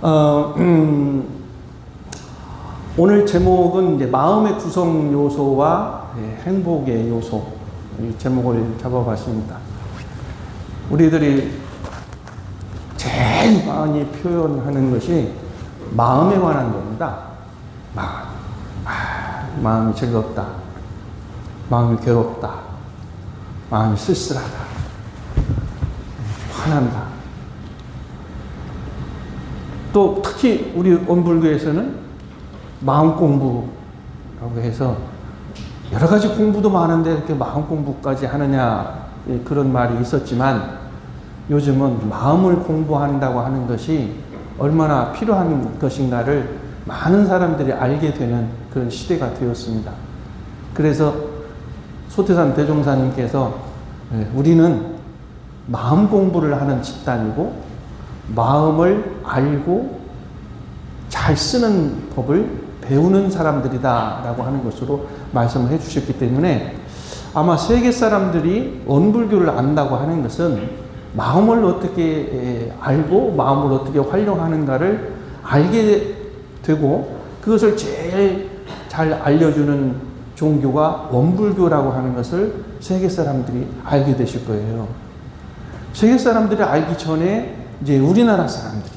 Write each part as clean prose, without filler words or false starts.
어, 오늘 제목은 이제 마음의 구성 요소와 행복의 요소, 이 제목을 잡아봤습니다. 우리들이 제일 많이 표현하는 것이 마음에 관한 겁니다. 마음이 즐겁다. 마음이 괴롭다. 마음이 쓸쓸하다. 화난다. 또 특히 우리 원불교에서는 마음 공부라고 해서 여러 가지 공부도 많은데 이렇게 마음 공부까지 하느냐 그런 말이 있었지만 요즘은 마음을 공부한다고 하는 것이 얼마나 필요한 것인가를 많은 사람들이 알게 되는 그런 시대가 되었습니다. 그래서 소태산 대종사님께서 우리는 마음 공부를 하는 집단이고 마음을 알고 잘 쓰는 법을 배우는 사람들이다 라고 하는 것으로 말씀을 해 주셨기 때문에 아마 세계 사람들이 원불교를 안다고 하는 것은 마음을 어떻게 알고 마음을 어떻게 활용하는가를 알게 되고 그것을 제일 잘 알려주는 종교가 원불교라고 하는 것을 세계 사람들이 알게 되실 거예요. 세계 사람들이 알기 전에 이제 우리나라 사람들이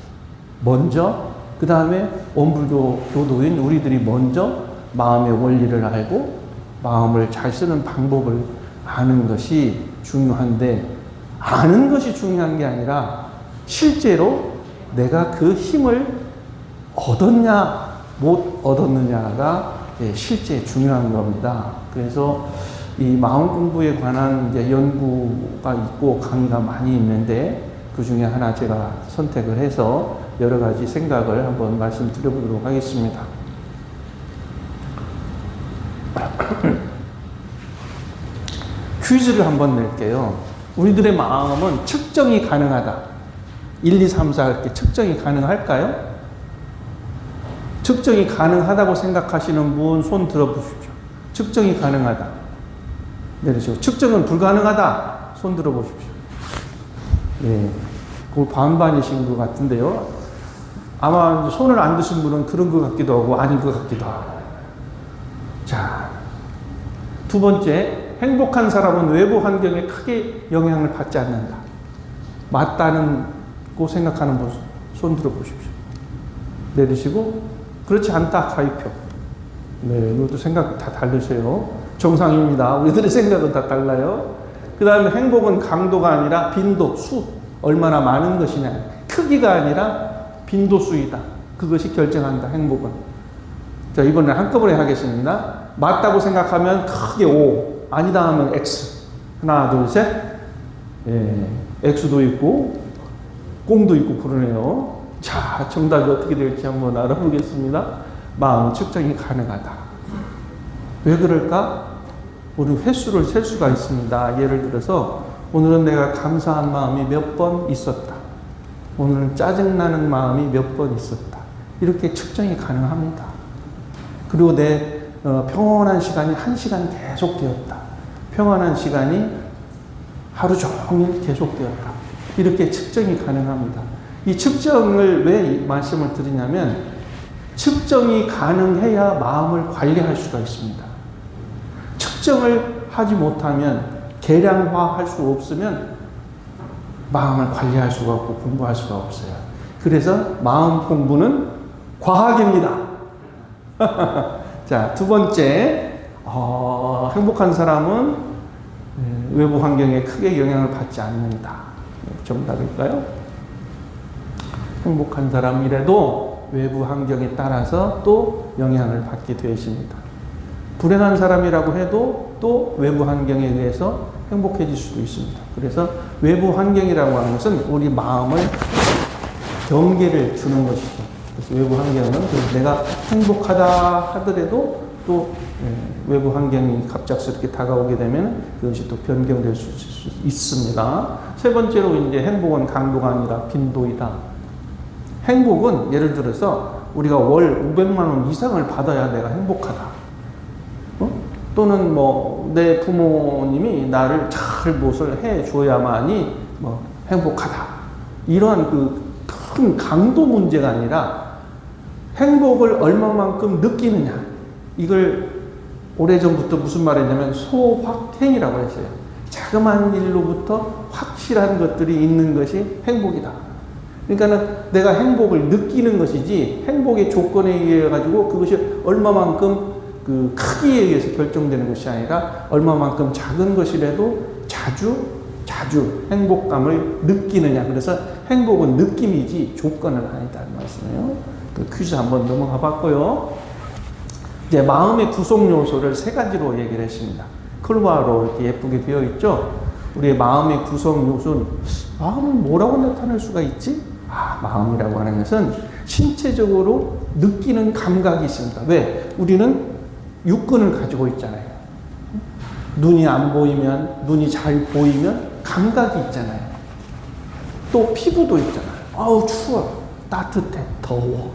먼저 그 다음에 원불교 교도인 우리들이 먼저 마음의 원리를 알고 마음을 잘 쓰는 방법을 아는 것이 중요한데 아는 것이 중요한 게 아니라 실제로 내가 그 힘을 얻었냐 못 얻었느냐가 실제 중요한 겁니다. 그래서 이 마음 공부에 관한 이제 연구가 있고 강의가 많이 있는데 그 중에 하나 제가 선택을 해서 여러 가지 생각을 한번 말씀드려보도록 하겠습니다. 퀴즈를 한번 낼게요. 우리들의 마음은 측정이 가능하다. 1, 2, 3, 4 이렇게 측정이 가능할까요? 측정이 가능하다고 생각하시는 분 손 들어보십시오. 측정이 가능하다. 내리시고 측정은 불가능하다. 손 들어보십시오. 네, 그 반반이신 것 같은데요. 아마 손을 안 드신 분은 그런 것 같기도 하고 아닌 것 같기도 하고. 자, 두 번째, 행복한 사람은 외부 환경에 크게 영향을 받지 않는다. 맞다고 생각하는 분 손 들어보십시오. 내리시고 그렇지 않다. 가위표. 네, 이것도 생각 다 다르세요. 정상입니다. 우리들의 생각은 다 달라요. 그 다음에 행복은 강도가 아니라 빈도, 수. 얼마나 많은 것이냐. 크기가 아니라 빈도수이다. 그것이 결정한다. 행복은. 자, 이번엔 한꺼번에 하겠습니다. 맞다고 생각하면 크게 O, 아니다 하면 X. 하나, 둘, 셋. 예, X도 있고 꽁도 있고 그러네요. 자, 정답이 어떻게 될지 한번 알아보겠습니다. 마음 측정이 가능하다. 왜 그럴까? 우리 횟수를 셀 수가 있습니다. 예를 들어서 오늘은 내가 감사한 마음이 몇 번 있었다. 오늘은 짜증나는 마음이 몇 번 있었다. 이렇게 측정이 가능합니다. 그리고 내 평온한 시간이 1시간 계속되었다. 평안한 시간이 하루 종일 계속되었다. 이렇게 측정이 가능합니다. 이 측정을 왜 말씀을 드리냐면 측정이 가능해야 마음을 관리할 수가 있습니다. 측정을 하지 못하면 계량화할 수 없으면 마음을 관리할 수가 없고 공부할 수가 없어요. 그래서 마음 공부는 과학입니다. 자, 두 번째, 행복한 사람은 외부 환경에 크게 영향을 받지 않는다. 정답일까요? 행복한 사람이라도 외부 환경에 따라서 또 영향을 받게 되십니다. 불행한 사람이라고 해도 또 외부 환경에 의해서 행복해질 수도 있습니다. 그래서 외부 환경이라고 하는 것은 우리 마음을 경계를 주는 것이죠. 그래서 외부 환경은 내가 행복하다 하더라도 또 외부 환경이 갑작스럽게 다가오게 되면 그것이 또 변경될 수 있습니다. 세 번째로 이제 행복은 강도가 아니라 빈도이다. 행복은 예를 들어서 우리가 월 500만 원 이상을 받아야 내가 행복하다. 또는 내 부모님이 나를 잘 무엇을 해 줘야만이 행복하다. 이러한 큰 강도 문제가 아니라 행복을 얼마만큼 느끼느냐. 이걸 오래전부터 무슨 말했냐면 소확행이라고 했어요. 자그마한 일로부터 확실한 것들이 있는 것이 행복이다. 그러니까는 내가 행복을 느끼는 것이지 행복의 조건에 의해 가지고 그것이 얼마만큼 그 크기에 의해서 결정되는 것이 아니라 얼마만큼 작은 것이라도 자주 행복감을 느끼느냐. 그래서 행복은 느낌이지 조건은 아니다는 말씀이에요. 그 퀴즈 한번 넘어가 봤고요. 이제 마음의 구성 요소를 세 가지로 얘기를 했습니다. 클로아로 이렇게 예쁘게 되어 있죠. 우리의 마음의 구성 요소는 마음은 뭐라고 나타낼 수가 있지? 마음이라고 하는 것은 신체적으로 느끼는 감각이 있습니다. 왜? 우리는 육근을 가지고 있잖아요. 눈이 안 보이면, 눈이 잘 보이면 감각이 있잖아요. 또 피부도 있잖아요. 아우 추워, 따뜻해, 더워.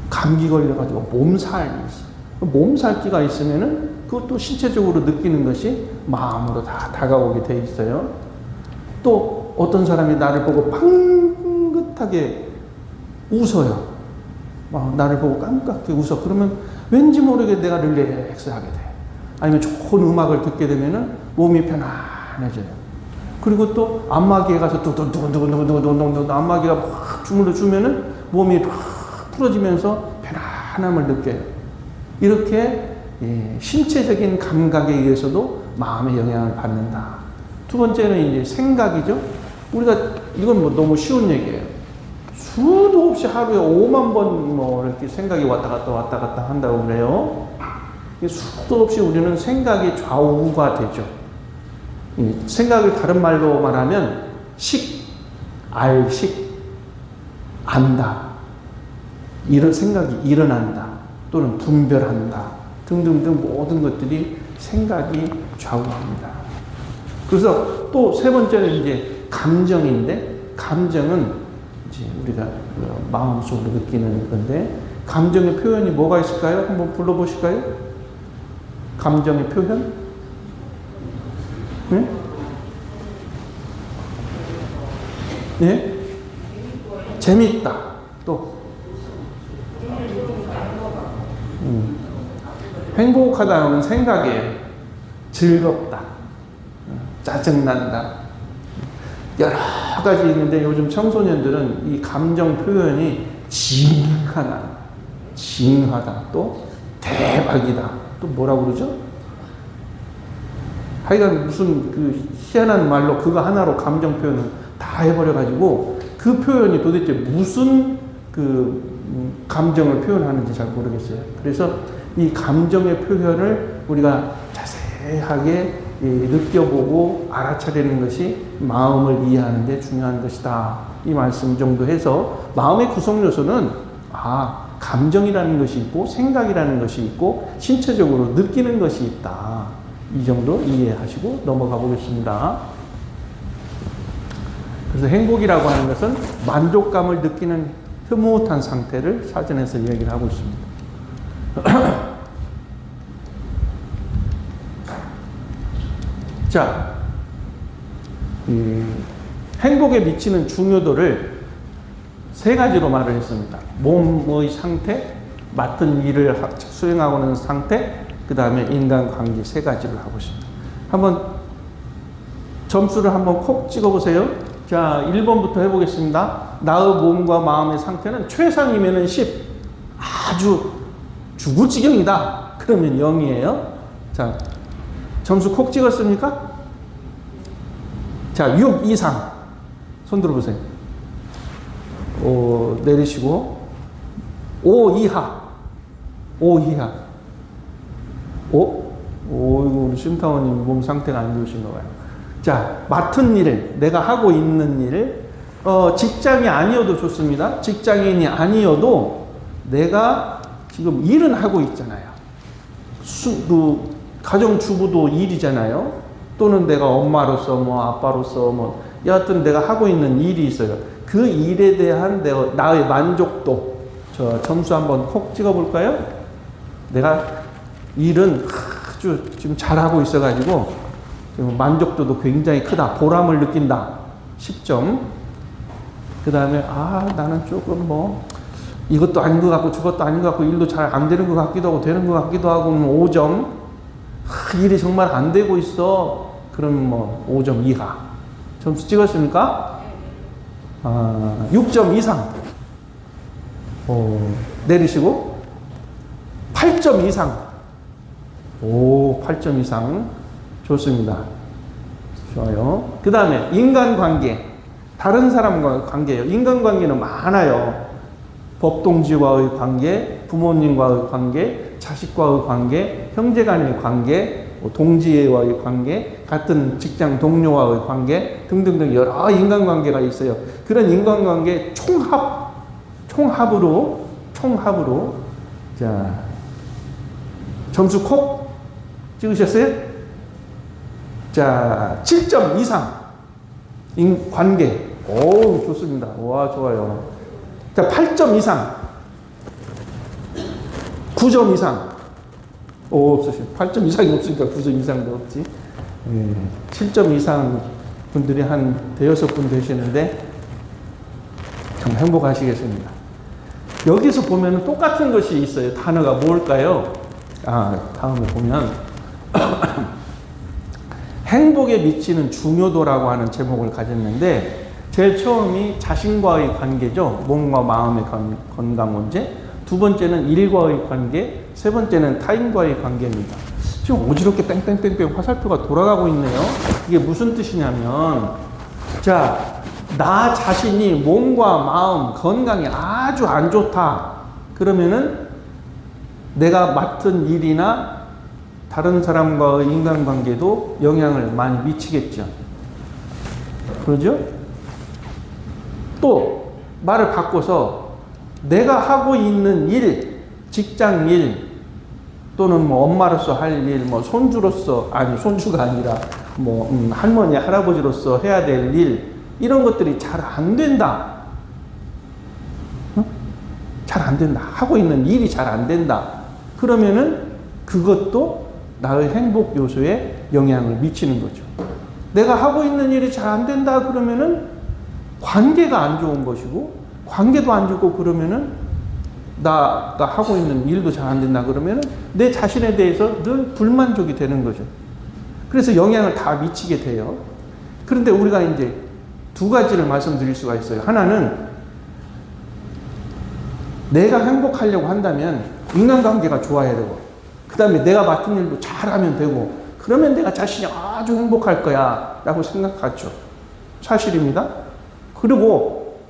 감기 걸려가지고 몸살이 있어. 몸살기가 있으면은 그것도 신체적으로 느끼는 것이 마음으로 다 다가오게 돼 있어요. 또 어떤 사람이 나를 보고 빵긋하게 웃어요. 나를 보고 깜깜하게 웃어. 그러면 왠지 모르게 내가 릴렉스하게 돼. 아니면 좋은 음악을 듣게 되면은 몸이 편안해져요. 그리고 또 안마기에 가서 두근두근두근두근두근두근 안마기가 막 주물러 주면은 몸이 팍 풀어지면서 편안함을 느껴요. 이렇게 신체적인 감각에 의해서도 마음의 영향을 받는다. 두 번째는 이제 생각이죠. 우리가 이건 뭐 너무 쉬운 얘기예요. 수도 없이 하루에 5만 번 뭐 이렇게 생각이 왔다 갔다 한다고 그래요. 수도 없이 우리는 생각이 좌우가 되죠. 생각을 다른 말로 말하면 알식, 안다. 이런 생각이 일어난다. 또는 분별한다. 등등등 모든 것들이 생각이 좌우합니다. 그래서 또 세 번째는 이제 감정인데, 감정은 이제 우리가 마음속으로 느끼는 건데, 감정의 표현이 뭐가 있을까요? 한번 불러보실까요? 감정의 표현? 네? 네? 재밌다. 또 행복하다는 생각이에요. 즐겁다. 짜증난다. 여러 가지 있는데 요즘 청소년들은 이 감정 표현이 징하다. 또 대박이다. 또 뭐라고 그러죠? 하여간 무슨 그 희한한 말로 그거 하나로 감정 표현을 다 해버려가지고 그 표현이 도대체 무슨 그 감정을 표현하는지 잘 모르겠어요. 그래서 이 감정의 표현을 우리가 자세하게 느껴보고 알아차리는 것이 마음을 이해하는 데 중요한 것이다. 이 말씀 정도 해서 마음의 구성 요소는 감정이라는 것이 있고 생각이라는 것이 있고 신체적으로 느끼는 것이 있다. 이 정도 이해하시고 넘어가 보겠습니다. 그래서 행복이라고 하는 것은 만족감을 느끼는 흐뭇한 상태를 사전에서 얘기를 하고 있습니다. 자, 행복에 미치는 중요도를 세 가지로 말을 했습니다. 몸의 상태, 맡은 일을 수행하고 있는 상태, 그 다음에 인간관계 세 가지를 하고 있습니다. 한번 점수를 한번 콕 찍어보세요. 자, 1번부터 해보겠습니다. 나의 몸과 마음의 상태는 최상이면 10, 아주 죽을 지경이다. 그러면 0이에요. 자, 점수 콕 찍었습니까? 자, 6 이상. 손 들어보세요. 내리시고. 5 이하. 5 이하. 이거 우리 심타원님 몸 상태가 안 좋으신가 봐요. 자, 맡은 일, 내가 하고 있는 일, 직장이 아니어도 좋습니다. 직장인이 아니어도 내가 지금 일은 하고 있잖아요. 가정주부도 일이잖아요. 또는 내가 엄마로서 아빠로서 여하튼 내가 하고 있는 일이 있어요. 그 일에 대한 나의 만족도. 점수 한번 콕 찍어볼까요? 내가 일은 아주 지금 잘하고 있어가지고 만족도도 굉장히 크다. 보람을 느낀다. 10점. 그 다음에 나는 조금 뭐 이것도 아닌 것 같고 저것도 아닌 것 같고 일도 잘 안 되는 것 같기도 하고 되는 것 같기도 하고 5점. 일이 정말 안 되고 있어. 그럼 뭐 5점 이하. 점수 찍었습니까? 6점 이상. 내리시고 8점 이상. 8점 이상. 좋습니다. 좋아요. 그 다음에 인간관계. 다른 사람과의 관계예요. 인간관계는 많아요. 법동지와의 관계, 부모님과의 관계, 자식과의 관계, 형제간의 관계, 동지와의 관계, 같은 직장 동료와의 관계 등등등 여러 인간관계가 있어요. 그런 인간관계 총합으로 자, 점수 콕 찍으셨어요? 자, 7점 이상 관계. 좋습니다. 와, 좋아요. 자, 8점 이상. 9점 이상. 없으시죠. 8점 이상이 없으니까 9점 이상도 없지. 7점 이상 분들이 한 대여섯 분 되시는데 정말 행복하시겠습니다. 여기서 보면 똑같은 것이 있어요. 단어가 뭘까요? 다음에 보면 행복에 미치는 중요도라고 하는 제목을 가졌는데 제일 처음이 자신과의 관계죠. 몸과 마음의 건강 문제. 두 번째는 일과의 관계. 세 번째는 타인과의 관계입니다. 지금 어지럽게 뺑뺑뺑뺑 화살표가 돌아가고 있네요. 이게 무슨 뜻이냐면, 자, 나 자신이 몸과 마음 건강이 아주 안 좋다. 그러면은 내가 맡은 일이나 다른 사람과의 인간관계도 영향을 많이 미치겠죠. 그러죠? 또 말을 바꿔서 내가 하고 있는 일, 직장 일, 또는 뭐 엄마로서 할 일, 뭐 손주로서, 손주가 아니라 뭐 할머니, 할아버지로서 해야 될 일, 이런 것들이 잘 안 된다. 잘 안 된다. 하고 있는 일이 잘 안 된다. 그러면은 그것도 나의 행복 요소에 영향을 미치는 거죠. 내가 하고 있는 일이 잘 안 된다 그러면은 관계가 안 좋은 것이고, 관계도 안 좋고 그러면은 나가 하고 있는 일도 잘 안 된다 그러면은 내 자신에 대해서 늘 불만족이 되는 거죠. 그래서 영향을 다 미치게 돼요. 그런데 우리가 이제 두 가지를 말씀드릴 수가 있어요. 하나는 내가 행복하려고 한다면 인간관계가 좋아야 되고, 그 다음에 내가 맡은 일도 잘하면 되고, 그러면 내가 자신이 아주 행복할 거야 라고 생각하죠. 사실입니다. 그리고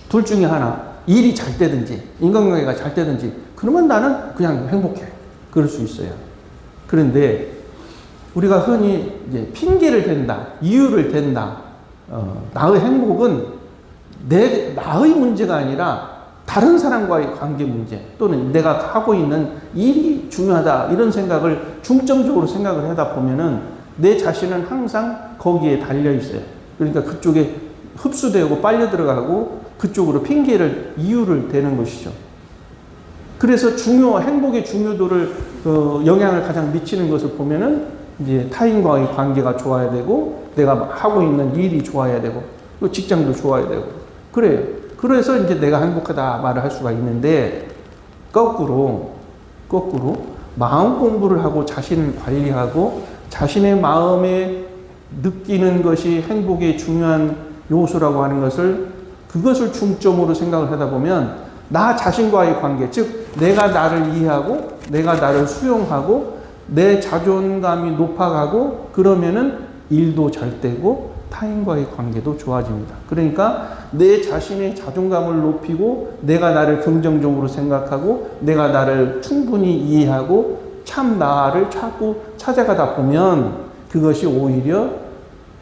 둘 중에 하나, 일이 잘 되든지 인간관계가 잘 되든지 그러면 나는 그냥 행복해. 그럴 수 있어요. 그런데 우리가 흔히 이제 핑계를 댄다, 이유를 댄다. 나의 행복은 나의 문제가 아니라 다른 사람과의 관계 문제, 또는 내가 하고 있는 일이 중요하다, 이런 생각을 중점적으로 생각을 하다 보면은 내 자신은 항상 거기에 달려 있어요. 그러니까 그쪽에 흡수되고 빨려 들어가고 그쪽으로 이유를 대는 것이죠. 그래서 행복의 중요도를, 영향을 가장 미치는 것을 보면은 이제 타인과의 관계가 좋아야 되고, 내가 하고 있는 일이 좋아야 되고, 또 직장도 좋아야 되고, 그래요. 그래서 이제 내가 행복하다 말을 할 수가 있는데, 거꾸로 마음 공부를 하고 자신을 관리하고 자신의 마음에 느끼는 것이 행복의 중요한 요소라고 하는 그것을 중점으로 생각을 하다 보면 나 자신과의 관계, 즉 내가 나를 이해하고 내가 나를 수용하고 내 자존감이 높아가고, 그러면은 일도 잘 되고 타인과의 관계도 좋아집니다. 그러니까 내 자신의 자존감을 높이고 내가 나를 긍정적으로 생각하고 내가 나를 충분히 이해하고 참 나를 자꾸 찾아가다 보면 그것이 오히려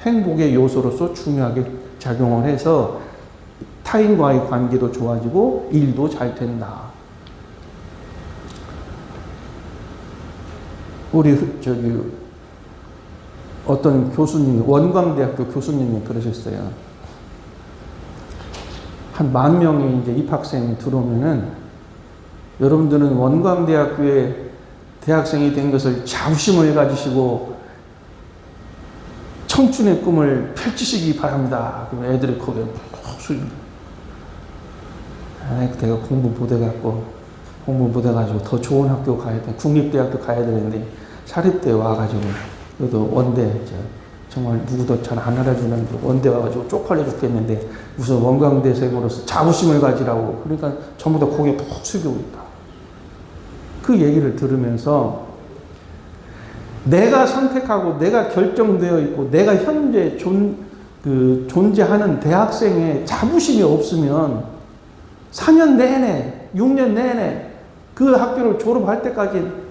행복의 요소로서 중요하게 작용을 해서 타인과의 관계도 좋아지고 일도 잘 된다. 우리 어떤 교수님, 원광대학교 교수님이 그러셨어요. 한 10,000명의 이제 입학생이 들어오면은 여러분들은 원광대학교에 대학생이 된 것을 자부심을 가지시고 청춘의 꿈을 펼치시기 바랍니다. 그럼 애들이 거기에 내가 공부 못해가지고 더 좋은 학교 가야 돼. 국립대학교 가야 되는데 사립대 와가지고 그래도 원대 정말 누구도 잘 안 알아주는 원대 와가지고 쪽팔려 죽겠는데 무슨 원광대생으로서 자부심을 가지라고 그러니까 전부 다 고개 푹 숙이고 있다. 그 얘기를 들으면서 내가 선택하고 내가 결정되어 있고 내가 현재 존재하는 대학생의 자부심이 없으면 4년 내내 6년 내내 그 학교를 졸업할 때까지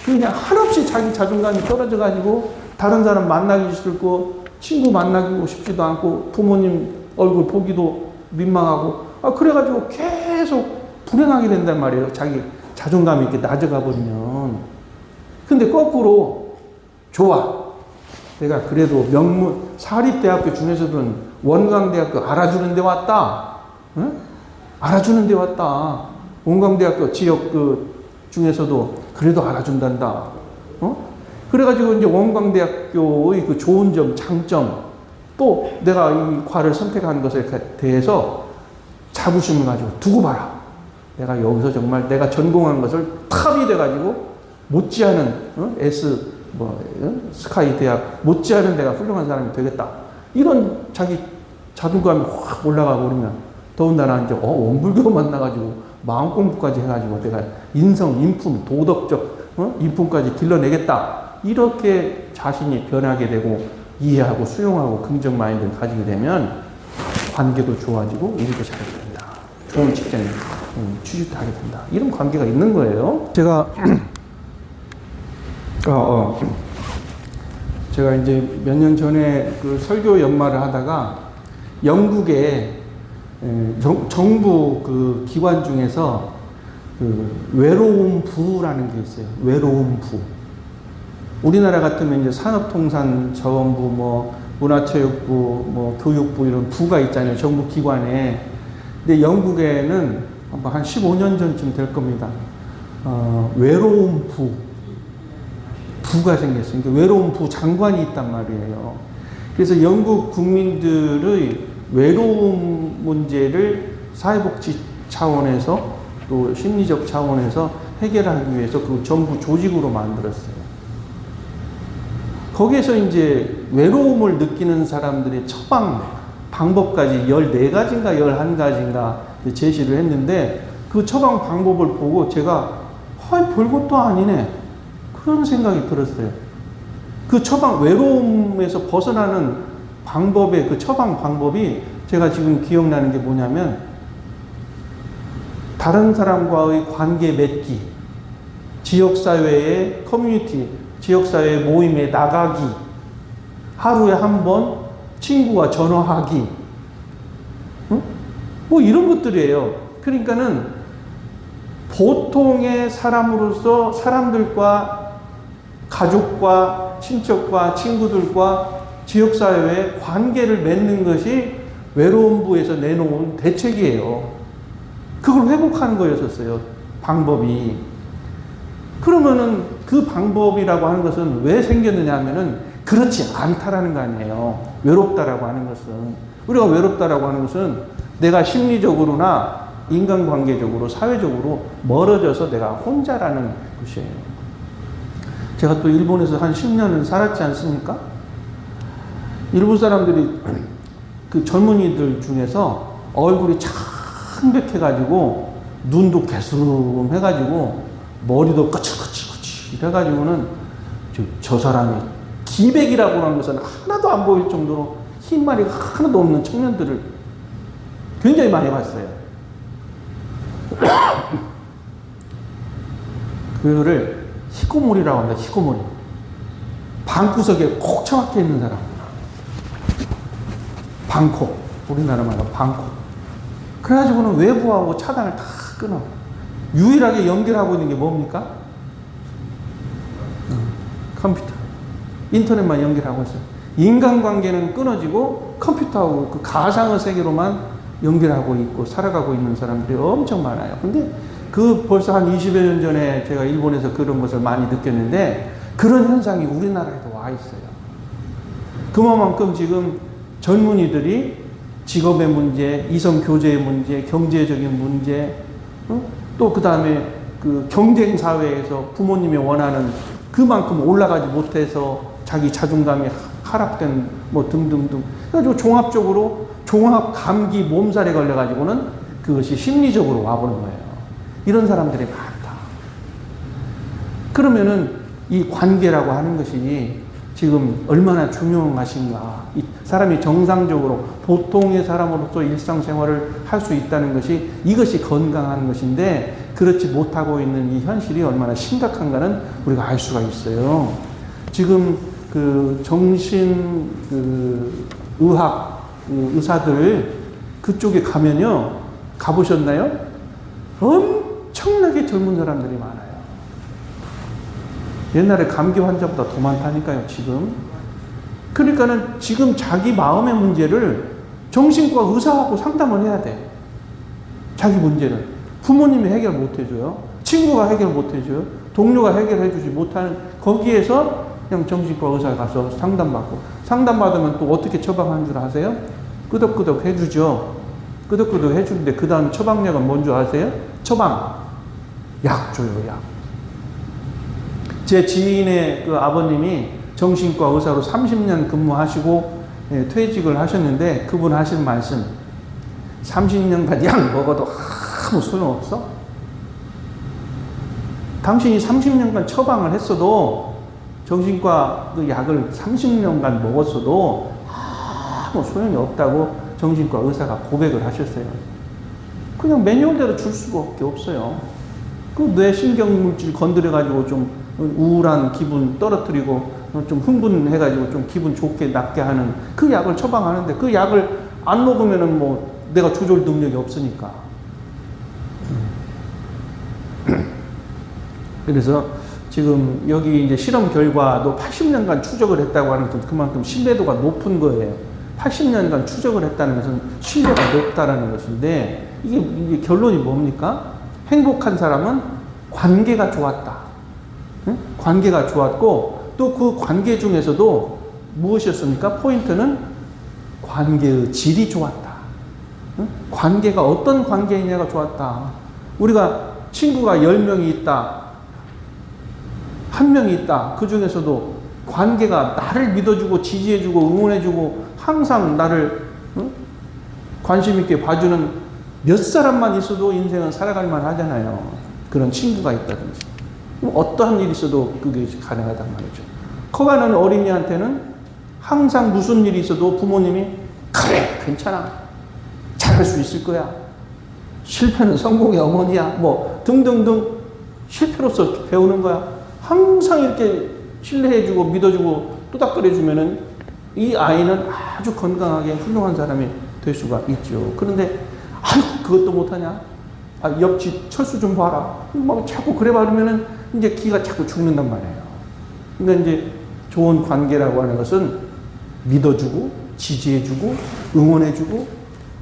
그냥 한없이 자기 자존감이 떨어져 가지고 다른 사람 만나기 싫고 친구 만나고 싶지도 않고 부모님 얼굴 보기도 민망하고 그래가지고 계속 불행하게 된단 말이에요. 자기 자존감이 이렇게 낮아가 버리면. 근데 거꾸로 좋아. 내가 그래도 사립대학교 중에서는 원광대학교 알아주는 데 왔다. 응? 알아주는 데 왔다. 원광대학교 지역 중에서도 그래도 알아준단다. 그래가지고 이제 원광대학교의 그 좋은 점, 장점, 또 내가 이 과를 선택한 것에 대해서 자부심을 가지고 두고 봐라. 내가 여기서 정말 내가 전공한 것을 탑이 돼가지고 못지않은 스카이 대학 못지않은 내가 훌륭한 사람이 되겠다. 이런 자기 자존감이 확 올라가 버리면 더군다나 이제 원불교 만나가지고 마음 공부까지 해가지고 내가 인성, 인품, 도덕적 인품까지 길러내겠다. 이렇게 자신이 변하게 되고 이해하고 수용하고 긍정 마인드를 가지게 되면 관계도 좋아지고 일도 잘하게 된다. 좋은 직장에 취직도 하게 된다. 이런 관계가 있는 거예요. 제가 이제 몇 년 전에 그 설교 연말을 하다가 영국의 정부 그 기관 중에서 그 외로움 부라는 게 있어요. 외로움 부. 우리나라 같으면 이제 산업통상자원부, 문화체육부, 교육부 이런 부가 있잖아요. 정부 기관에. 근데 영국에는 한 15년 전쯤 될 겁니다. 외로움 부가 생겼어요. 그러니까 외로움 부 장관이 있단 말이에요. 그래서 영국 국민들의 외로움 문제를 사회복지 차원에서 또 심리적 차원에서 해결하기 위해서 그 정부 조직으로 만들었어요. 거기에서 이제 외로움을 느끼는 사람들의 처방 방법까지 14가지인가 11가지인가 제시를 했는데 그 처방 방법을 보고 제가 별것도 아니네. 그런 생각이 들었어요. 그 외로움에서 벗어나는 방법의 그 처방 방법이 제가 지금 기억나는 게 뭐냐면 다른 사람과의 관계 맺기, 지역사회의 커뮤니티, 지역사회 모임에 나가기, 하루에 한 번 친구와 전화하기, 이런 것들이에요. 그러니까는 보통의 사람으로서 사람들과 가족과 친척과 친구들과 지역사회의 관계를 맺는 것이 외로움부에서 내놓은 대책이에요. 그걸 회복하는 거였었어요. 방법이. 그러면은 그 방법이라고 하는 것은 왜 생겼느냐 하면은 그렇지 않다라는 거 아니에요. 외롭다라고 하는 것은. 우리가 외롭다라고 하는 것은 내가 심리적으로나 인간관계적으로, 사회적으로 멀어져서 내가 혼자라는 것이에요. 제가 또 일본에서 한 10년을 살았지 않습니까? 일본 사람들이 그 젊은이들 중에서 얼굴이 창백해가지고 눈도 개수름해가지고 머리도 거칠거칠 해가지고는 저 사람이 기백이라고 하는 것은 하나도 안 보일 정도로 흰머리가 하나도 없는 청년들을 굉장히 많이 봤어요. 그거를 히코모리라고 합니다. 히코모리. 방구석에 콕 처박혀 있는 사람. 방콕. 우리나라 말로 방콕. 그래가지고는 외부하고 차단을 다 끊어. 유일하게 연결하고 있는 게 뭡니까? 컴퓨터. 인터넷만 연결하고 있어요. 인간관계는 끊어지고 컴퓨터하고 그 가상의 세계로만 연결하고 있고 살아가고 있는 사람들이 엄청 많아요. 근데 벌써 한 20여 년 전에 제가 일본에서 그런 것을 많이 느꼈는데 그런 현상이 우리나라에도 와 있어요. 그만큼 지금 젊은이들이 직업의 문제, 이성 교제의 문제, 경제적인 문제, 또 그 다음에 그 경쟁 사회에서 부모님이 원하는 그만큼 올라가지 못해서 자기 자존감이 하락된 뭐 등등등. 그래가지고 종합적으로 종합 감기 몸살에 걸려가지고는 그것이 심리적으로 와보는 거예요. 이런 사람들이 많다. 그러면은 이 관계라고 하는 것이 지금 얼마나 중요한 것인가. 이 사람이 정상적으로 보통의 사람으로서 일상생활을 할 수 있다는 것이 이것이 건강한 것인데 그렇지 못하고 있는 이 현실이 얼마나 심각한가는 우리가 알 수가 있어요. 지금 그 정신 그 의학 의사들 그쪽에 가면요. 가보셨나요? 엄청나게 젊은 사람들이 많아요. 옛날에 감기 환자보다 더 많다니까요, 지금. 그러니까는 지금 자기 마음의 문제를 정신과 의사하고 상담을 해야 돼. 자기 문제를. 부모님이 해결 못 해줘요. 친구가 해결 못 해줘요. 동료가 해결해 주지 못하는 거기에서 그냥 정신과 의사 가서 상담받고 상담받으면 또 어떻게 처방하는 줄 아세요? 끄덕끄덕 해주죠. 끄덕끄덕 해주는데 그 다음 처방약은 뭔 줄 아세요? 처방. 약 줘요, 약. 제 지인의 그 아버님이 정신과 의사로 30년 근무하시고 퇴직을 하셨는데 그분 하시는 말씀 30년간 약 먹어도 아무 소용없어? 당신이 30년간 처방을 했어도 정신과 그 약을 30년간 먹었어도 아무 소용이 없다고 정신과 의사가 고백을 하셨어요. 그냥 매뉴얼대로 줄 수밖에 없어요. 그 뇌신경물질 건드려가지고 좀 우울한 기분 떨어뜨리고 좀 흥분해가지고 좀 기분 좋게 낫게 하는 그 약을 처방하는데 그 약을 안 먹으면은 뭐 내가 조절 능력이 없으니까. 그래서 지금 여기 이제 실험 결과도 80년간 추적을 했다고 하는 것은 그만큼 신뢰도가 높은 거예요. 80년간 추적을 했다는 것은 신뢰가 높다라는 것인데 이게 결론이 뭡니까? 행복한 사람은 관계가 좋았다. 응? 관계가 좋았고 또 그 관계 중에서도 무엇이었습니까? 포인트는 관계의 질이 좋았다. 응? 관계가 어떤 관계이냐가 좋았다. 우리가 친구가 10명이 있다. 한 명이 있다. 그 중에서도 관계가 나를 믿어주고 지지해주고 응원해주고 항상 나를 관심 있게 봐주는 몇 사람만 있어도 인생은 살아갈 만하잖아요. 그런 친구가 있다든지. 어떠한 일이 있어도 그게 가능하단 말이죠. 커가는 어린이한테는 항상 무슨 일이 있어도 부모님이 그래 괜찮아 잘할 수 있을 거야 실패는 성공의 어머니야 뭐 등등등 실패로서 배우는 거야. 항상 이렇게 신뢰해주고 믿어주고 토닥거려주면은 이 아이는 아주 건강하게 훌륭한 사람이 될 수가 있죠. 그런데 아유 그것도 못하냐? 아, 옆집 철수 좀 봐라. 뭐 자꾸 그래 버리면은 이제 기가 자꾸 죽는단 말이에요. 그러니까 이제 좋은 관계라고 하는 것은 믿어주고 지지해주고 응원해주고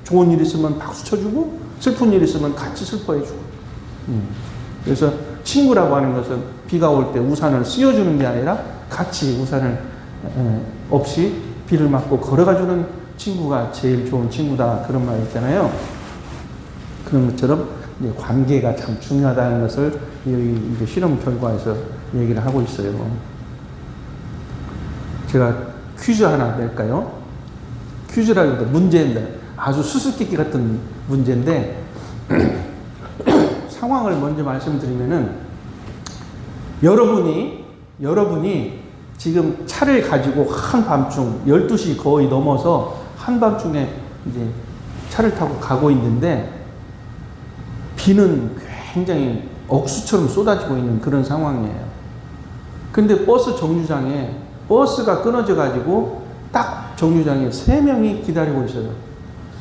좋은 일 있으면 박수 쳐주고 슬픈 일 있으면 같이 슬퍼해주고. 그래서 친구라고 하는 것은 비가 올 때 우산을 씌워주는 게 아니라 같이 우산을 없이 비를 맞고 걸어가주는 친구가 제일 좋은 친구다. 그런 말 있잖아요. 그런 것처럼 이제 관계가 참 중요하다는 것을 여기 이제 실험 결과에서 얘기를 하고 있어요. 제가 퀴즈 하나 낼까요? 퀴즈라기보다 문제인데 아주 수수께끼 같은 문제인데 상황을 먼저 말씀드리면은 여러분이 지금 차를 가지고 한밤중 12시 거의 넘어서 한밤중에 이제 차를 타고 가고 있는데 비는 굉장히 억수처럼 쏟아지고 있는 그런 상황이에요. 근데 버스 정류장에 버스가 끊어져 가지고 딱 정류장에 3명이 기다리고 있어요.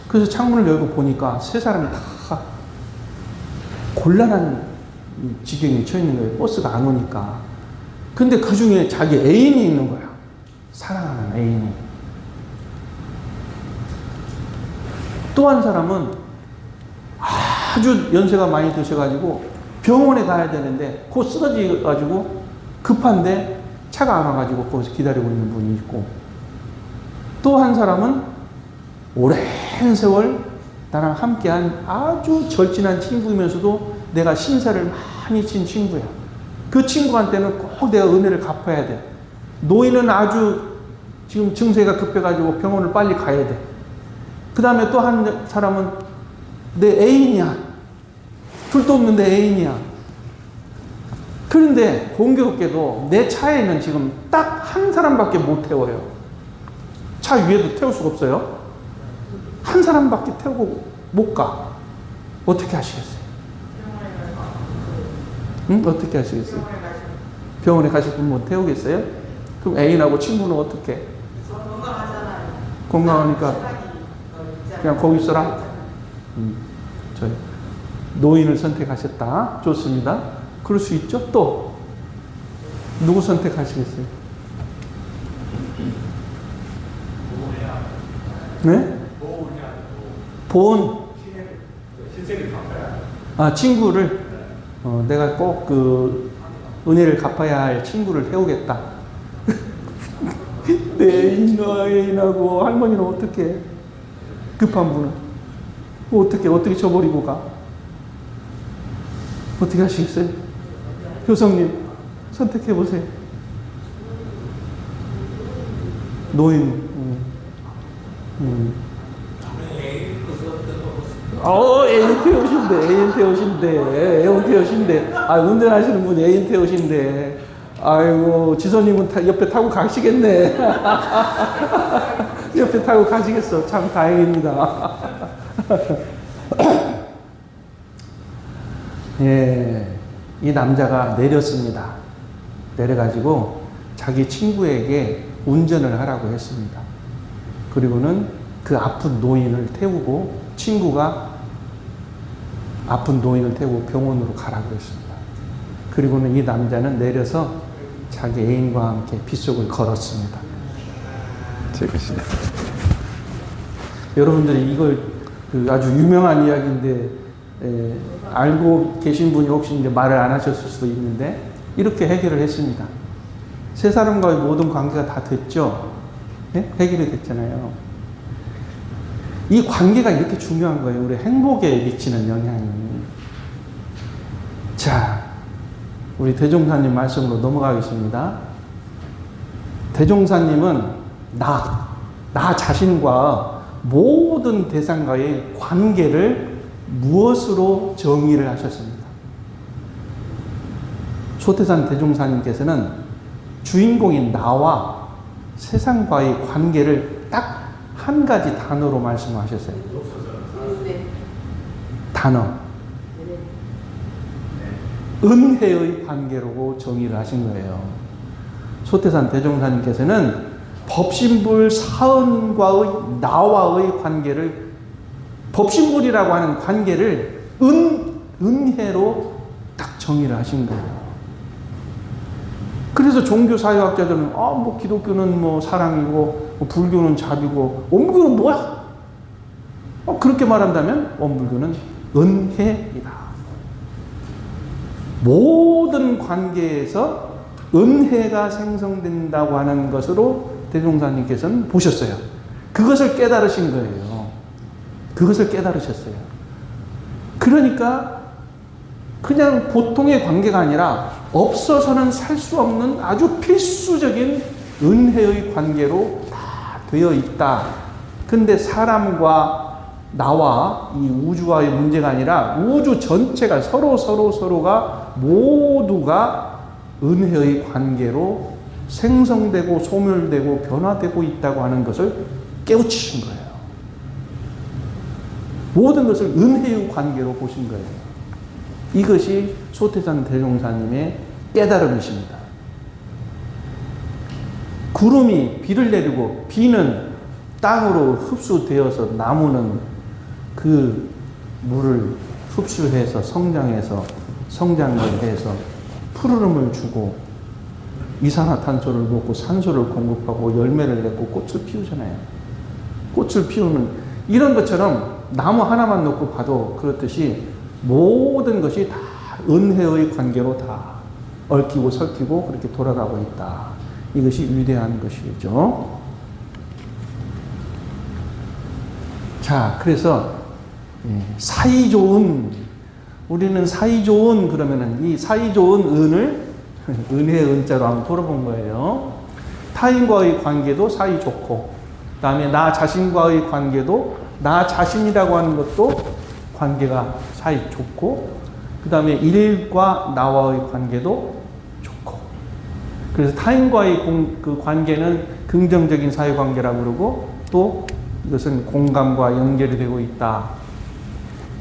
그래서 창문을 열고 보니까 3사람이 다 곤란한 지경에 처해 있는 거예요. 버스가 안 오니까. 근데 그 중에 자기 애인이 있는 거야. 사랑하는 애인이. 또 한 사람은 아주 연세가 많이 드셔가지고 병원에 가야 되는데 곧 쓰러져가지고 급한데 차가 안 와가지고 거기서 기다리고 있는 분이 있고 또 한 사람은 오래 오랜 세월 나랑 함께한 아주 절친한 친구이면서도 내가 신세를 많이 진 친구야. 그 친구한테는 꼭 내가 은혜를 갚아야 돼. 노인은 아주 지금 증세가 급해가지고 병원을 빨리 가야 돼. 그 다음에 또 한 사람은 내 애인이야. 둘도 없는데 애인이야. 그런데 공교롭게도 내 차에는 지금 딱 한 사람밖에 못 태워요. 차 위에도 태울 수가 없어요. 한 사람밖에 태우고 못 가. 어떻게 하시겠어요? 응? 어떻게 하시겠어요? 병원에 가실 분 못 태우겠어요? 그럼 애인하고 친구는 어떻게? 건강하니까 그냥 거기 있어라. 저희 노인을 선택하셨다. 좋습니다. 그럴 수 있죠. 또 누구 선택하시겠어요? 네? 보온. 아, 친구를 내가 꼭 그 은혜를 갚아야 할 친구를 태우겠다. 내 애인하고 할머니는 어떻게? 급한 분은 어떻게 저버리고 가? 어떻게 하시겠어요? 효성님 선택해 보세요. 노인. 애인 태우신대. 아, 운전하시는 분이 애인 태우신대. 아이고, 지선님은 옆에 타고 가시겠네. 옆에 타고 가시겠어. 참 다행입니다. 예, 이 남자가 내렸습니다. 내려가지고 자기 친구에게 운전을 하라고 했습니다. 그리고는 그 아픈 노인을 태우고 친구가 아픈 노인을 태우고 병원으로 가라고 했습니다. 그리고는 이 남자는 내려서 자기 애인과 함께 빗속을 걸었습니다. 재밌네. 여러분들이 이걸 아주 유명한 이야기인데 알고 계신 분이 혹시 이제 말을 안 하셨을 수도 있는데 이렇게 해결을 했습니다. 세 사람과의 모든 관계가 다 됐죠. 네? 해결이 됐잖아요. 이 관계가 이렇게 중요한 거예요. 우리 행복에 미치는 영향이. 자, 우리 대종사님 말씀으로 넘어가겠습니다. 대종사님은 나 자신과 모든 대상과의 관계를 무엇으로 정의를 하셨습니다. 소태산 대종사님께서는 주인공인 나와 세상과의 관계를 딱 한 가지 단어로 말씀하셨어요. 단어. 은혜의 관계로 정의를 하신 거예요. 소태산 대종사님께서는 법신불 사은과의 나와의 관계를, 법신불이라고 하는 관계를 은혜로 딱 정의를 하신 거예요. 그래서 종교사회학자들은 뭐 기독교는 뭐 사랑이고 뭐 불교는 자비고 원불교는 뭐야? 그렇게 말한다면 원불교는 은혜이다. 모든 관계에서 은혜가 생성된다고 하는 것으로 대종사님께서는 보셨어요. 그것을 깨달으신 거예요. 그것을 깨달으셨어요. 그러니까 그냥 보통의 관계가 아니라 없어서는 살 수 없는 아주 필수적인 은혜의 관계로 다 되어 있다. 근데 사람과 나와 이 우주와의 문제가 아니라 우주 전체가 서로가 모두가 은혜의 관계로 생성되고 소멸되고 변화되고 있다고 하는 것을 깨우치신 거예요. 모든 것을 은혜의 관계로 보신 거예요. 이것이 소태산 대종사님의 깨달음이십니다. 구름이 비를 내리고 비는 땅으로 흡수되어서 나무는 그 물을 흡수해서 성장을 해서 푸르름을 주고 이산화탄소를 먹고 산소를 공급하고 열매를 맺고 꽃을 피우잖아요. 꽃을 피우는 이런 것처럼 나무 하나만 놓고 봐도 그렇듯이 모든 것이 다 은혜의 관계로 다 얽히고 설키고 그렇게 돌아가고 있다. 이것이 위대한 것이죠. 자, 그래서 사이 좋은, 우리는 사이 좋은 그러면은 이 사이 좋은 은을 은혜의 은자로 한번 풀어본 거예요. 타인과의 관계도 사이 좋고, 그 다음에 나 자신과의 관계도 나 자신이라고 하는 것도 관계가 사이 좋고, 그 다음에 일과 나와의 관계도 좋고, 그래서 타인과의 그 관계는 긍정적인 사회관계라고 그러고, 또 이것은 공감과 연결이 되고 있다.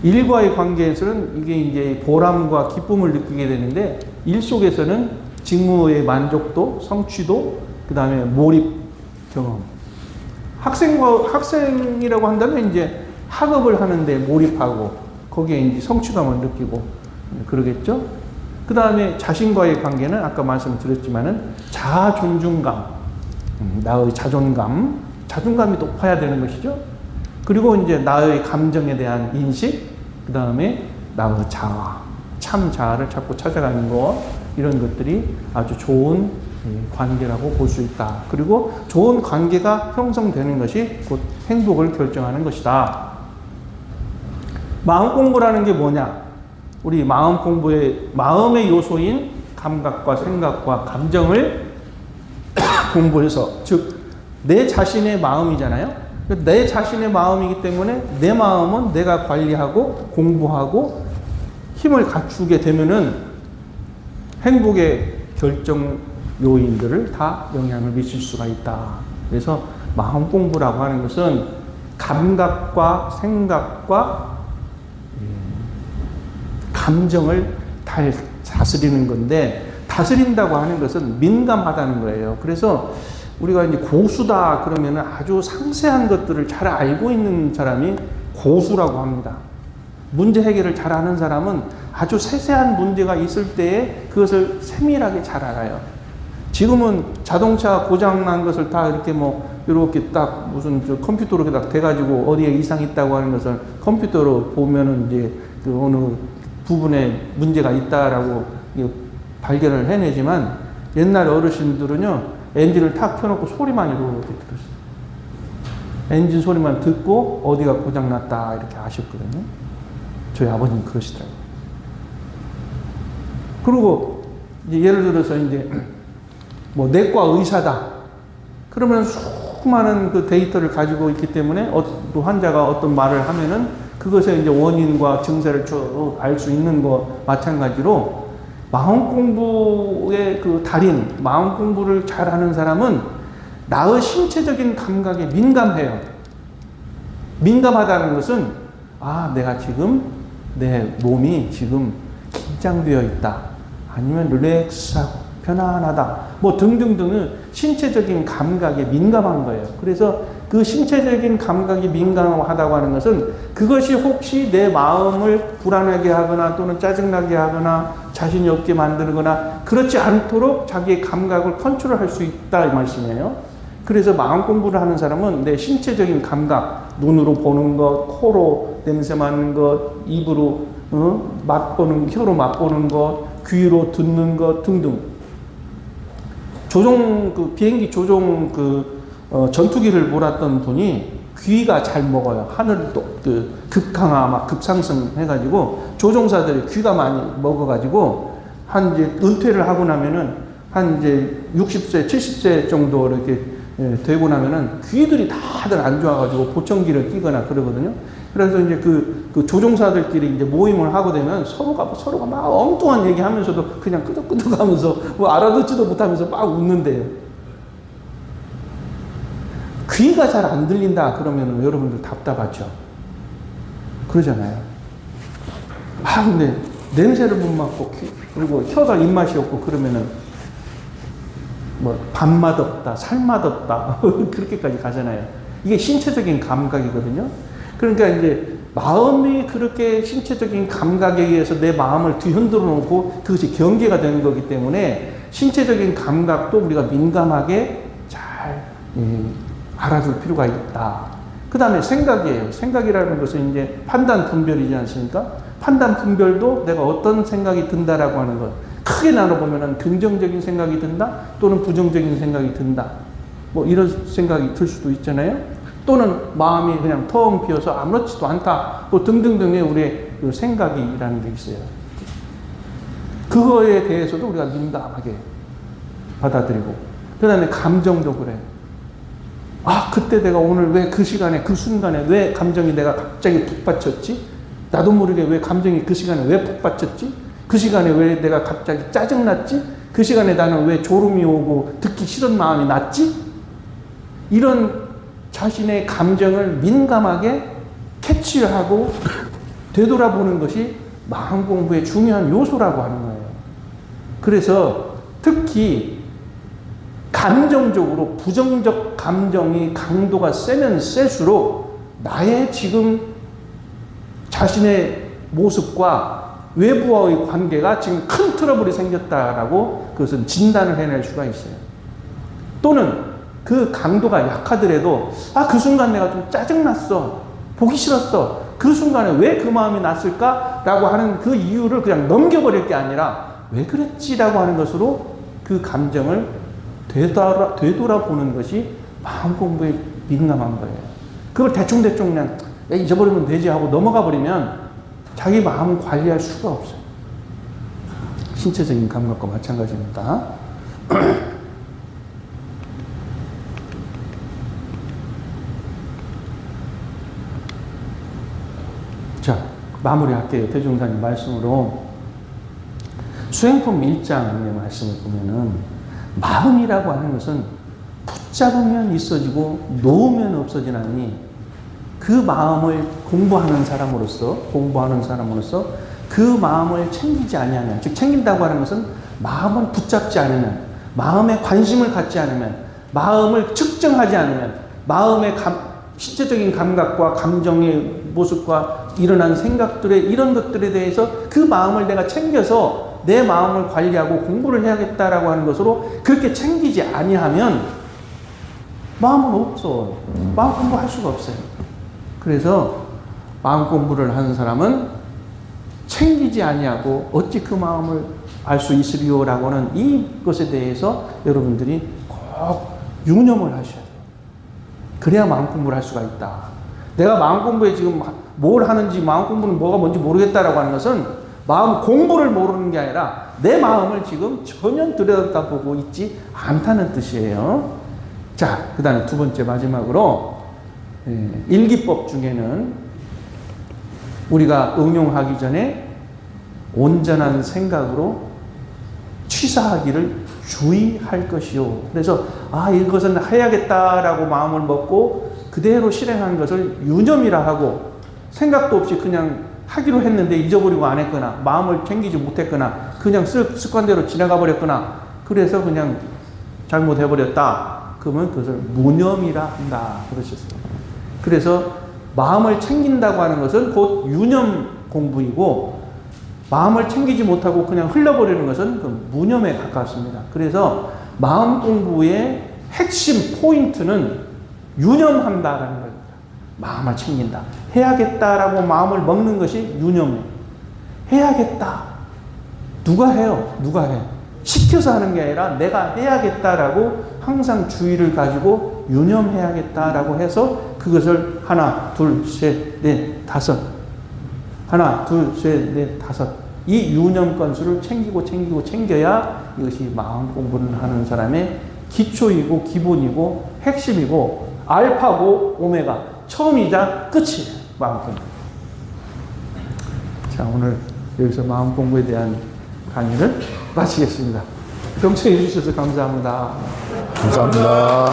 일과의 관계에서는 이게 이제 보람과 기쁨을 느끼게 되는데, 일 속에서는 직무의 만족도, 성취도, 그 다음에 몰입 경험. 학생이라고 한다면 이제 학업을 하는데 몰입하고, 거기에 이제 성취감을 느끼고, 그러겠죠? 그 다음에 자신과의 관계는 아까 말씀드렸지만은 자아 존중감, 나의 자존감이 높아야 되는 것이죠. 그리고 이제 나의 감정에 대한 인식, 그 다음에 나의 자아, 참 자아를 자꾸 찾아가는 것, 이런 것들이 아주 좋은 관계라고 볼 수 있다. 그리고 좋은 관계가 형성되는 것이 곧 행복을 결정하는 것이다. 마음 공부라는 게 뭐냐? 우리 마음 공부의 마음의 요소인 감각과 생각과 감정을 공부해서, 즉 내 자신의 마음이잖아요. 내 자신의 마음이기 때문에 내 마음은 내가 관리하고 공부하고 힘을 갖추게 되면은 행복의 결정 요인들을 다 영향을 미칠 수가 있다. 그래서 마음 공부라고 하는 것은 감각과 생각과 감정을 잘 다스리는 건데, 다스린다고 하는 것은 민감하다는 거예요. 그래서 우리가 이제 고수다 그러면 아주 상세한 것들을 잘 알고 있는 사람이 고수라고 합니다. 문제 해결을 잘 아는 사람은 아주 세세한 문제가 있을 때에 그것을 세밀하게 잘 알아요. 지금은 자동차 고장난 것을 다 이렇게 이렇게 딱 무슨 컴퓨터로 딱 돼가지고 어디에 이상이 있다고 하는 것을 컴퓨터로 보면은 이제 그 어느 부분에 문제가 있다라고 발견을 해내지만, 옛날 어르신들은요, 엔진을 탁 켜놓고 소리만 이렇게 들었어요. 엔진 소리만 듣고 어디가 고장났다 이렇게 아셨거든요. 저희 아버님 그러시더라고요. 그리고 이제 예를 들어서 이제 내과 의사다. 그러면 수많은 그 데이터를 가지고 있기 때문에 또 환자가 어떤 말을 하면은 그것의 이제 원인과 증세를 쭉 알 수 있는 거 마찬가지로, 마음 공부의 그 달인, 마음 공부를 잘하는 사람은 나의 신체적인 감각에 민감해요. 민감하다는 것은, 내가 지금 내 몸이 지금 긴장되어 있다, 아니면 릴렉스하고 편안하다, 등등등은 신체적인 감각에 민감한 거예요. 그래서 그 신체적인 감각이 민감하다고 하는 것은 그것이 혹시 내 마음을 불안하게 하거나 또는 짜증나게 하거나 자신이 없게 만들거나 그렇지 않도록 자기의 감각을 컨트롤할 수 있다 이 말씀이에요. 그래서 마음 공부를 하는 사람은 내 신체적인 감각, 눈으로 보는 것, 코로 냄새 맡는 것, 입으로 맛보는, 혀로 맛보는 것, 귀로 듣는 것 등등. 비행기 조종 전투기를 몰았던 분이 귀가 잘 먹어요. 하늘도 급강하 막 급상승 해가지고 조종사들이 귀가 많이 먹어가지고 한 이제 은퇴를 하고 나면은 한 이제 60세, 70세 정도 이렇게 되고 나면은 귀들이 다들 안 좋아가지고 보청기를 끼거나 그러거든요. 그래서 이제 그 조종사들끼리 이제 모임을 하고 되면 서로가 막 엉뚱한 얘기 하면서도 그냥 끄덕끄덕 하면서 알아듣지도 못하면서 막 웃는데요. 귀가 잘 안 들린다 그러면 여러분들 답답하죠. 그러잖아요. 근데 냄새를 못 맡고 그리고 혀가 입맛이 없고 그러면은 밥맛 없다, 살맛 없다 그렇게까지 가잖아요. 이게 신체적인 감각이거든요. 그러니까 이제 마음이 그렇게 신체적인 감각에 의해서 내 마음을 뒤흔들어 놓고 그것이 경계가 되는 거기 때문에 신체적인 감각도 우리가 민감하게 잘 알아둘 필요가 있다. 그 다음에 생각이에요. 생각이라는 것은 이제 판단 분별이지 않습니까? 판단 분별도 내가 어떤 생각이 든다라고 하는 것. 크게 나눠보면 긍정적인 생각이 든다 또는 부정적인 생각이 든다. 이런 생각이 들 수도 있잖아요. 또는 마음이 그냥 텅 비어서 아무렇지도 않다. 뭐 등등등의 우리의 그 생각이라는 게 있어요. 그거에 대해서도 우리가 민감하게 받아들이고, 그 다음에 감정도 그래. 아, 그때 내가 오늘 왜 그 시간에, 그 순간에 왜 감정이 내가 갑자기 북받쳤지? 나도 모르게 왜 감정이 그 시간에 왜 북받쳤지? 그 시간에 왜 내가 갑자기 짜증났지? 그 시간에 나는 왜 졸음이 오고 듣기 싫은 마음이 났지? 이런 자신의 감정을 민감하게 캐치하고 되돌아보는 것이 마음 공부의 중요한 요소라고 하는 거예요. 그래서 특히 감정적으로 부정적 감정이 강도가 세면 셀수록 나의 지금 자신의 모습과 외부와의 관계가 지금 큰 트러블이 생겼다라고 그것은 진단을 해낼 수가 있어요. 또는 그 강도가 약하더라도 그 순간 내가 좀 짜증났어. 보기 싫었어. 그 순간에 왜 그 마음이 났을까라고 하는 그 이유를 그냥 넘겨버릴 게 아니라 왜 그랬지라고 하는 것으로 그 감정을 되돌아보는 것이 마음 공부에 민감한 거예요. 그걸 대충대충 그냥 잊어버리면 되지 하고 넘어가 버리면 자기 마음을 관리할 수가 없어요. 신체적인 감각과 마찬가지입니다. 자, 마무리할게요. 대종사님 말씀으로. 수행품 1장의 말씀을 보면은 마음이라고 하는 것은 붙잡으면 있어지고 놓으면 없어지나니 그 마음을 공부하는 사람으로서 그 마음을 챙기지 아니하면, 즉 챙긴다고 하는 것은 마음을 붙잡지 않으면, 마음에 관심을 갖지 않으면, 마음을 측정하지 않으면, 마음의 신체적인 감각과 감정의 모습과 일어난 생각들의 이런 것들에 대해서 그 마음을 내가 챙겨서 내 마음을 관리하고 공부를 해야겠다라고 하는 것으로 그렇게 챙기지 아니하면 마음은 없어. 마음 공부할 수가 없어요. 그래서 마음 공부를 하는 사람은 챙기지 아니하고 어찌 그 마음을 알 수 있으리요라고 하는 이것에 대해서 여러분들이 꼭 유념을 하셔야 돼요. 그래야 마음 공부를 할 수가 있다. 내가 마음 공부에 지금 뭘 하는지, 마음 공부는 뭐가 뭔지 모르겠다라고 하는 것은 마음 공부를 모르는 게 아니라 내 마음을 지금 전혀 들여다보고 있지 않다는 뜻이에요. 자, 그 다음에 두 번째 마지막으로 일기법 중에는 우리가 응용하기 전에 온전한 생각으로 취사하기를 주의할 것이요. 그래서 이것은 해야겠다라고 마음을 먹고 그대로 실행한 것을 유념이라 하고 생각도 없이 그냥 하기로 했는데 잊어버리고 안 했거나 마음을 챙기지 못했거나 그냥 습관대로 지나가 버렸거나 그래서 그냥 잘못해버렸다. 그러면 그것을 무념이라 한다. 그러셨어요. 그래서 마음을 챙긴다고 하는 것은 곧 유념 공부이고 마음을 챙기지 못하고 그냥 흘려버리는 것은 그 무념에 가깝습니다. 그래서 마음 공부의 핵심 포인트는 유념한다라는 겁니다. 마음을 챙긴다. 해야겠다라고 마음을 먹는 것이 유념이에요. 해야겠다. 누가 해요? 누가 해? 시켜서 하는 게 아니라 내가 해야겠다라고 항상 주의를 가지고 유념해야겠다라고 해서 그것을 하나, 둘, 셋, 넷, 다섯. 하나, 둘, 셋, 넷, 다섯. 이 유념 건수를 챙겨야 이것이 마음 공부를 하는 사람의 기초이고 기본이고 핵심이고 알파고 오메가 처음이자 끝이에요. 마음 공부. 자, 오늘 여기서 마음 공부에 대한 강의를 마치겠습니다. 경청해 주셔서 감사합니다. 감사합니다.